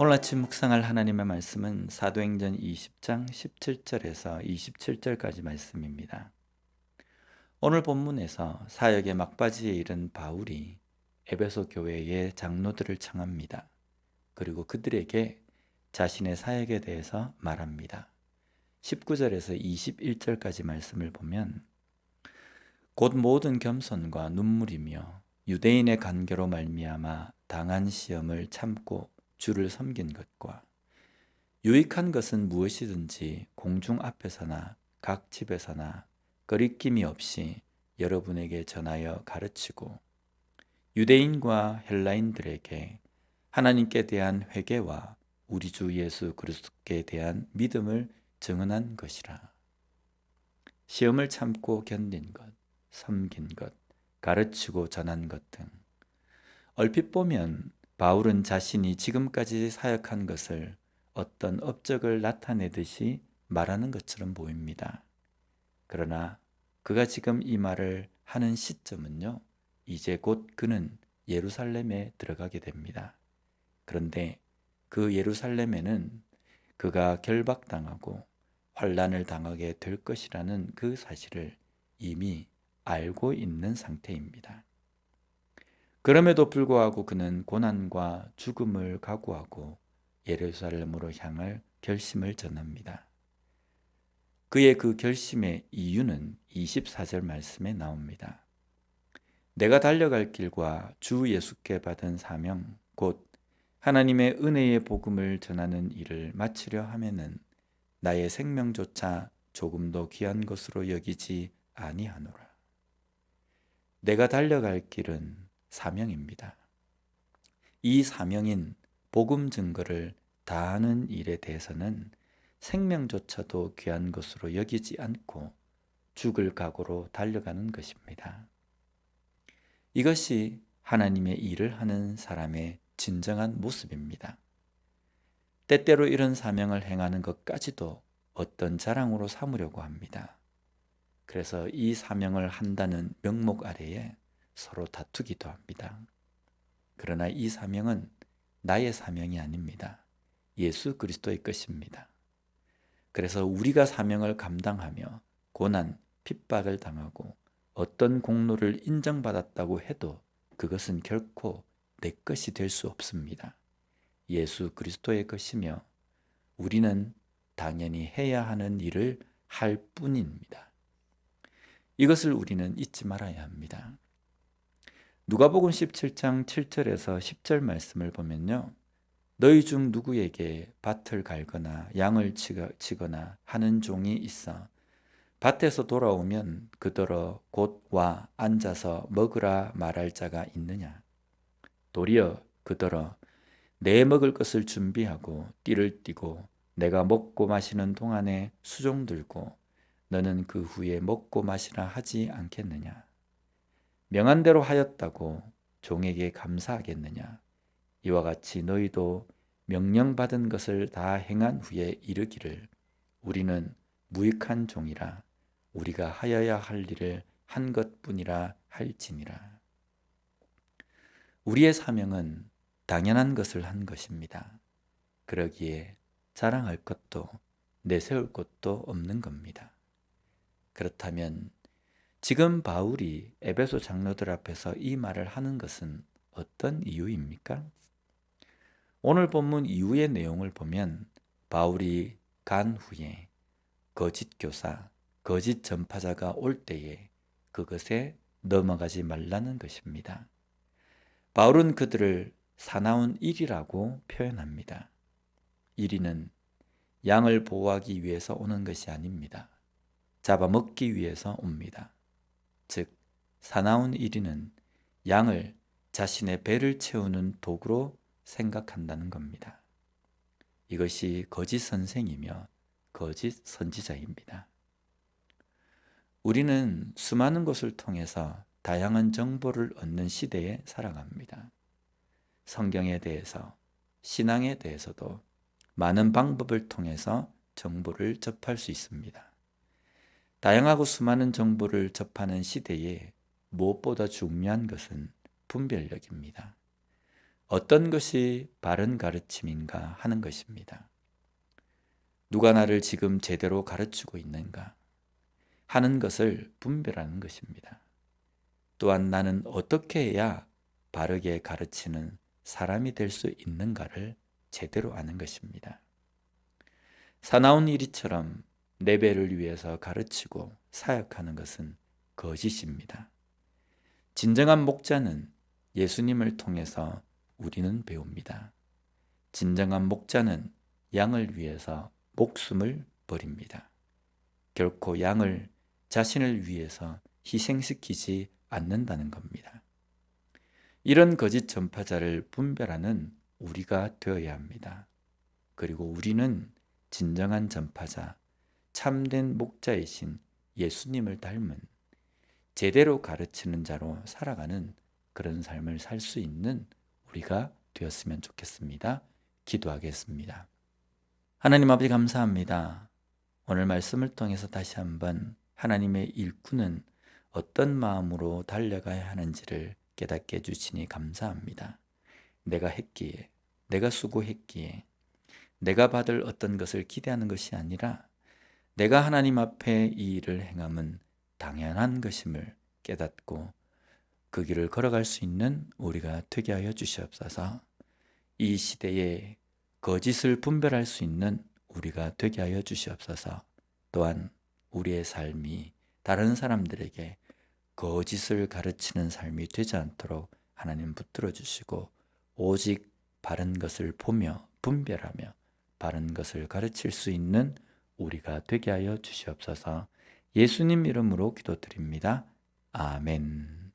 오늘 아침 묵상할 하나님의 말씀은 사도행전 20장 17절에서 27절까지 말씀입니다. 오늘 본문에서 사역의 막바지에 이른 바울이 에베소 교회의 장로들을 청합니다. 그리고 그들에게 자신의 사역에 대해서 말합니다. 19절에서 21절까지 말씀을 보면 곧 모든 겸손과 눈물이며 유대인의 간계로 말미암아 당한 시험을 참고 주를 섬긴 것과 유익한 것은 무엇이든지 공중 앞에서나 각 집에서나 거리낌이 없이 여러분에게 전하여 가르치고 유대인과 헬라인들에게 하나님께 대한 회개와 우리 주 예수 그리스도께 대한 믿음을 증언한 것이라. 시험을 참고 견딘 것, 섬긴 것, 가르치고 전한 것 등 얼핏 보면 바울은 자신이 지금까지 사역한 것을 어떤 업적을 나타내듯이 말하는 것처럼 보입니다. 그러나 그가 지금 이 말을 하는 시점은요, 이제 곧 그는 예루살렘에 들어가게 됩니다. 그런데 그 예루살렘에는 그가 결박당하고 환난을 당하게 될 것이라는 그 사실을 이미 알고 있는 상태입니다. 그럼에도 불구하고 그는 고난과 죽음을 각오하고 예루살렘으로 향할 결심을 전합니다. 그의 그 결심의 이유는 24절 말씀에 나옵니다. 내가 달려갈 길과 주 예수께 받은 사명, 곧 하나님의 은혜의 복음을 전하는 일을 마치려 하면은 나의 생명조차 조금도 귀한 것으로 여기지 아니하노라. 내가 달려갈 길은 사명입니다. 이 사명인 복음 증거를 다하는 일에 대해서는 생명조차도 귀한 것으로 여기지 않고 죽을 각오로 달려가는 것입니다. 이것이 하나님의 일을 하는 사람의 진정한 모습입니다. 때때로 이런 사명을 행하는 것까지도 어떤 자랑으로 삼으려고 합니다. 그래서 이 사명을 한다는 명목 아래에 서로 다투기도 합니다. 그러나 이 사명은 나의 사명이 아닙니다. 예수 그리스도의 것입니다. 그래서 우리가 사명을 감당하며 고난, 핍박을 당하고 어떤 공로를 인정받았다고 해도 그것은 결코 내 것이 될 수 없습니다. 예수 그리스도의 것이며 우리는 당연히 해야 하는 일을 할 뿐입니다. 이것을 우리는 잊지 말아야 합니다. 누가복음 17장 7절에서 10절 말씀을 보면요. 너희 중 누구에게 밭을 갈거나 양을 치거나 하는 종이 있어 밭에서 돌아오면 그더러 곧 와 앉아서 먹으라 말할 자가 있느냐? 도리어 그더러 내 먹을 것을 준비하고 띠를 띠고 내가 먹고 마시는 동안에 수종 들고 너는 그 후에 먹고 마시라 하지 않겠느냐? 명한 대로 하였다고 종에게 감사하겠느냐? 이와 같이 너희도 명령받은 것을 다 행한 후에 이르기를 우리는 무익한 종이라 우리가 하여야 할 일을 한 것뿐이라 할지니라. 우리의 사명은 당연한 것을 한 것입니다. 그러기에 자랑할 것도 내세울 것도 없는 겁니다. 그렇다면 지금 바울이 에베소 장로들 앞에서 이 말을 하는 것은 어떤 이유입니까? 오늘 본문 이후의 내용을 보면 바울이 간 후에 거짓 교사, 거짓 전파자가 올 때에 그것에 넘어가지 말라는 것입니다. 바울은 그들을 사나운 일이라고 표현합니다. 이리는 양을 보호하기 위해서 오는 것이 아닙니다. 잡아먹기 위해서 옵니다. 즉 사나운 이리는 양을 자신의 배를 채우는 도구로 생각한다는 겁니다. 이것이 거짓 선생이며 거짓 선지자입니다. 우리는 수많은 것을 통해서 다양한 정보를 얻는 시대에 살아갑니다. 성경에 대해서, 신앙에 대해서도 많은 방법을 통해서 정보를 접할 수 있습니다. 다양하고 수많은 정보를 접하는 시대에 무엇보다 중요한 것은 분별력입니다. 어떤 것이 바른 가르침인가 하는 것입니다. 누가 나를 지금 제대로 가르치고 있는가 하는 것을 분별하는 것입니다. 또한 나는 어떻게 해야 바르게 가르치는 사람이 될 수 있는가를 제대로 아는 것입니다. 사나운 이리처럼 내 배를 위해서 가르치고 사역하는 것은 거짓입니다. 진정한 목자는 예수님을 통해서 우리는 배웁니다. 진정한 목자는 양을 위해서 목숨을 버립니다. 결코 양을 자신을 위해서 희생시키지 않는다는 겁니다. 이런 거짓 전파자를 분별하는 우리가 되어야 합니다. 그리고 우리는 진정한 전파자, 참된 목자이신 예수님을 닮은 제대로 가르치는 자로 살아가는 그런 삶을 살 수 있는 우리가 되었으면 좋겠습니다. 기도하겠습니다. 하나님 아버지 감사합니다. 오늘 말씀을 통해서 다시 한번 하나님의 일꾼은 어떤 마음으로 달려가야 하는지를 깨닫게 해주시니 감사합니다. 내가 했기에, 내가 수고했기에, 내가 받을 어떤 것을 기대하는 것이 아니라 내가 하나님 앞에 이 일을 행함은 당연한 것임을 깨닫고 그 길을 걸어갈 수 있는 우리가 되게 하여 주시옵소서. 이 시대에 거짓을 분별할 수 있는 우리가 되게 하여 주시옵소서. 또한 우리의 삶이 다른 사람들에게 거짓을 가르치는 삶이 되지 않도록 하나님 붙들어 주시고 오직 바른 것을 보며 분별하며 바른 것을 가르칠 수 있는 우리가 되게 하여 주시옵소서. 예수님 이름으로 기도드립니다. 아멘.